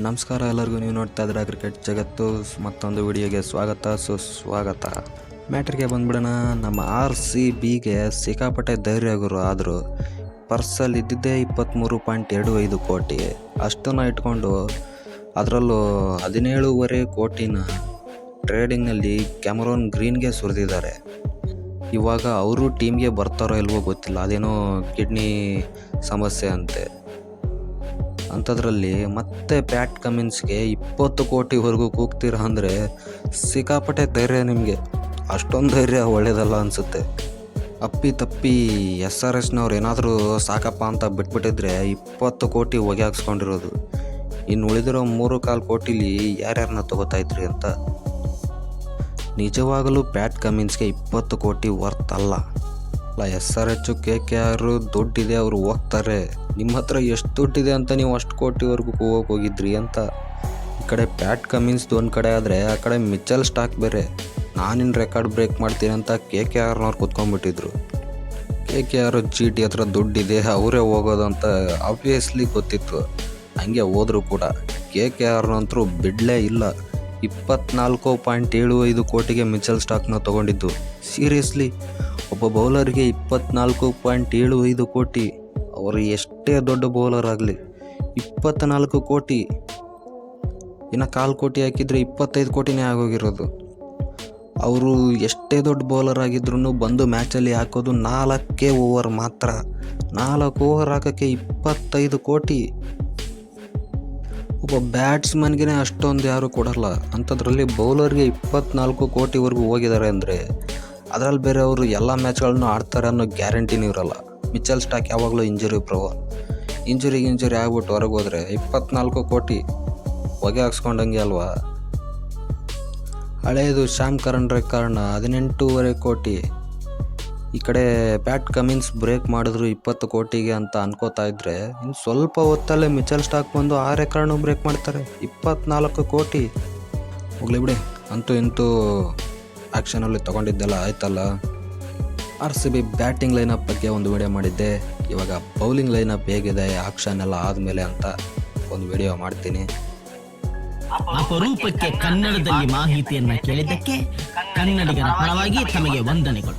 ನಮಸ್ಕಾರ ಎಲ್ಲರಿಗೂ. ನೀವು ನೋಡ್ತಾ ಇದ್ದೀರಾ ಕ್ರಿಕೆಟ್ ಜಗತ್ತು. ಮತ್ತೊಂದು ವಿಡಿಯೋಗೆ ಸ್ವಾಗತ ಸುಸ್ವಾಗತ. ಮ್ಯಾಟ್ರಿಗೆ ಬಂದ್ಬಿಡೋಣ. ನಮ್ಮ RCBಗೆ ಸಿಕ್ಕಾಪಟ್ಟೆ ಧೈರ್ಯ ಗುರು. ಆದರೂ ಪರ್ಸಲ್ಲಿ ಇದ್ದಿದ್ದೇ 23.25 ಕೋಟಿ. ಅಷ್ಟನ್ನು ಇಟ್ಕೊಂಡು ಅದರಲ್ಲೂ 17.5 ಕೋಟಿನ ಟ್ರೇಡಿಂಗ್ನಲ್ಲಿ ಕ್ಯಾಮರೋನ್ ಗ್ರೀನ್ಗೆ ಸುರಿದಿದ್ದಾರೆ. ಇವಾಗ ಅವರು ಟೀಮ್ಗೆ ಬರ್ತಾರೋ ಇಲ್ವೋ ಗೊತ್ತಿಲ್ಲ. ಅದೇನೋ ಕಿಡ್ನಿ ಸಮಸ್ಯೆ ಅಂತೆ. ಅಂಥದ್ರಲ್ಲಿ ಮತ್ತೆ ಪ್ಯಾಟ್ ಕಮಿನ್ಸ್ಗೆ 20 ಕೋಟಿವರೆಗೂ ಕೂಗ್ತೀರ ಅಂದರೆ ಸಿಕ್ಕಾಪಟ್ಟೆ ಧೈರ್ಯ ನಿಮಗೆ. ಅಷ್ಟೊಂದು ಧೈರ್ಯ ಒಳ್ಳೇದಲ್ಲ ಅನಿಸುತ್ತೆ. ಅಪ್ಪಿ ತಪ್ಪಿ SRSನವ್ರು ಏನಾದರೂ ಸಾಕಪ್ಪ ಅಂತ ಬಿಟ್ಬಿಟ್ಟಿದ್ರೆ 20 ಕೋಟಿ ಹೊಗೆ ಹಾಕ್ಸ್ಕೊಂಡಿರೋದು. ಇನ್ನು ಉಳಿದಿರೋ 3.25 ಕೋಟಿಲಿ ಯಾರ್ಯಾರನ್ನ ತೊಗೋತಾಯಿದ್ರಿ ಅಂತ. ನಿಜವಾಗಲೂ ಪ್ಯಾಟ್ ಕಮಿನ್ಸ್ಗೆ 20 ಕೋಟಿ ವರ್ತ್ ಅಲ್ಲ. SRH KKR ದುಡ್ಡಿದೆ, ಅವರು ಹೋಗ್ತಾರೆ. ನಿಮ್ಮ ಹತ್ರ ಎಷ್ಟು ದುಡ್ಡಿದೆ ಅಂತ ನೀವು ಅಷ್ಟು ಕೋಟಿವರೆಗೂ ಹೋಗಿದ್ರಿ ಅಂತ. ಈ ಕಡೆ ಪ್ಯಾಟ್ ಕಮಿನ್ಸ್ದು ಒಂದು ಕಡೆ ಆದರೆ ಆ ಕಡೆ ಮಿಚೆಲ್ ಸ್ಟಾರ್ಕ್ ಬೇರೆ ನಾನಿನ್ನು ರೆಕಾರ್ಡ್ ಬ್ರೇಕ್ ಮಾಡ್ತೀನಿ ಅಂತ KKRನವ್ರು ಕೂತ್ಕೊಂಡ್ಬಿಟ್ಟಿದ್ರು. KKR GT ಹತ್ರ ದುಡ್ಡಿದೆ, ಅವರೇ ಹೋಗೋದು ಅಂತ ಆಬ್ವಿಯಸ್ಲಿ ಗೊತ್ತಿತ್ತು. ಹಂಗೆ ಹೋದರೂ ಕೂಡ KKRನಂತರೂ ಬಿಡಲೇ ಇಲ್ಲ. 24.75 ಕೋಟಿಗೆ ಮಿಚೆಲ್ ಸ್ಟಾರ್ಕ್ನ ತೊಗೊಂಡಿದ್ದು. ಸೀರಿಯಸ್ಲಿ, ಒಬ್ಬ ಬೌಲರ್ಗೆ 24.75 ಕೋಟಿ. ಅವರು ಎಷ್ಟೇ ದೊಡ್ಡ ಬೌಲರ್ ಆಗಲಿ 24 ಕೋಟಿ. ಇನ್ನು 1/4 ಕೋಟಿ ಹಾಕಿದರೆ 25 ಕೋಟಿನೇ ಆಗೋಗಿರೋದು. ಅವರು ಎಷ್ಟೇ ದೊಡ್ಡ ಬೌಲರ್ ಆಗಿದ್ರು ಬಂದು ಮ್ಯಾಚಲ್ಲಿ ಹಾಕೋದು 4 ಓವರ್ ಮಾತ್ರ. 4 ಓವರ್ ಹಾಕೋಕ್ಕೆ 25 ಕೋಟಿ. ಒಬ್ಬ ಬ್ಯಾಟ್ಸ್ಮನ್ಗೆ ಅಷ್ಟೊಂದು ಯಾರೂ ಕೊಡಲ್ಲ. ಅಂಥದ್ರಲ್ಲಿ ಬೌಲರ್ಗೆ 24 ಕೋಟಿವರೆಗೂ ಹೋಗಿದ್ದಾರೆ ಅಂದರೆ ಅದರಲ್ಲಿ ಬೇರೆ ಅವರು ಎಲ್ಲ ಮ್ಯಾಚ್ಗಳನ್ನು ಆಡ್ತಾರೆ ಅನ್ನೋ ಗ್ಯಾರಂಟಿನೂ ಇರೋಲ್ಲ. ಮಿಚೆಲ್ ಸ್ಟಾರ್ಕ್ ಯಾವಾಗಲೂ ಇಂಜುರಿ ಇಂಜುರಿ ಆಗ್ಬಿಟ್ಟು ಹೊರಗೆ ಹೋದರೆ 24 ಕೋಟಿ ಹೊಗೆ ಹಾಕ್ಸ್ಕೊಂಡಂಗೆ ಅಲ್ವಾ. ಹಳೆಯದು ಶ್ಯಾಮ್ ಕರಣ್ ರೆಕಾರ್ಡ್ನ 18.5 ಕೋಟಿ. ಈ ಕಡೆ ಪ್ಯಾಟ್ ಕಮಿನ್ಸ್ ಬ್ರೇಕ್ ಮಾಡಿದ್ರು 20 ಕೋಟಿಗೆ ಅಂತ ಅನ್ಕೋತಾ ಇದ್ರೆ ಇನ್ನು ಸ್ವಲ್ಪ ಹೊತ್ತಲ್ಲೇ ಮಿಚೆಲ್ ಸ್ಟಾರ್ಕ್ ಬಂದು ಆ ರೆಕಾರ್ಡ್ನು ಬ್ರೇಕ್ ಮಾಡ್ತಾರೆ. 24 ಕೋಟಿ ಹೋಗ್ಲಿ ಬಿಡಿ. ಅಂತೂ ಇಂತೂ ಆ್ಯಕ್ಷನಲ್ಲಿ ತೊಗೊಂಡಿದ್ದೆಲ್ಲ ಆಯ್ತಲ್ಲ. RCB ಬ್ಯಾಟಿಂಗ್ ಲೈನಪ್ ಬಗ್ಗೆ ಒಂದು ವಿಡಿಯೋ ಮಾಡಿದ್ದೆ. ಇವಾಗ ಬೌಲಿಂಗ್ ಲೈನಪ್ ಹೇಗಿದೆ, ಆಕ್ಷನ್ ಎಲ್ಲ ಆದಮೇಲೆ ಅಂತ ಒಂದು ವಿಡಿಯೋ ಮಾಡ್ತೀನಿ. ಅಪರೂಪಕ್ಕೆ ಕನ್ನಡದಲ್ಲಿ ಮಾಹಿತಿಯನ್ನು ಕೇಳಿದ್ದಕ್ಕೆ ಕನ್ನಡಿಗರ ಪರವಾಗಿ ತಮಗೆ ವಂದನೆಗಳು.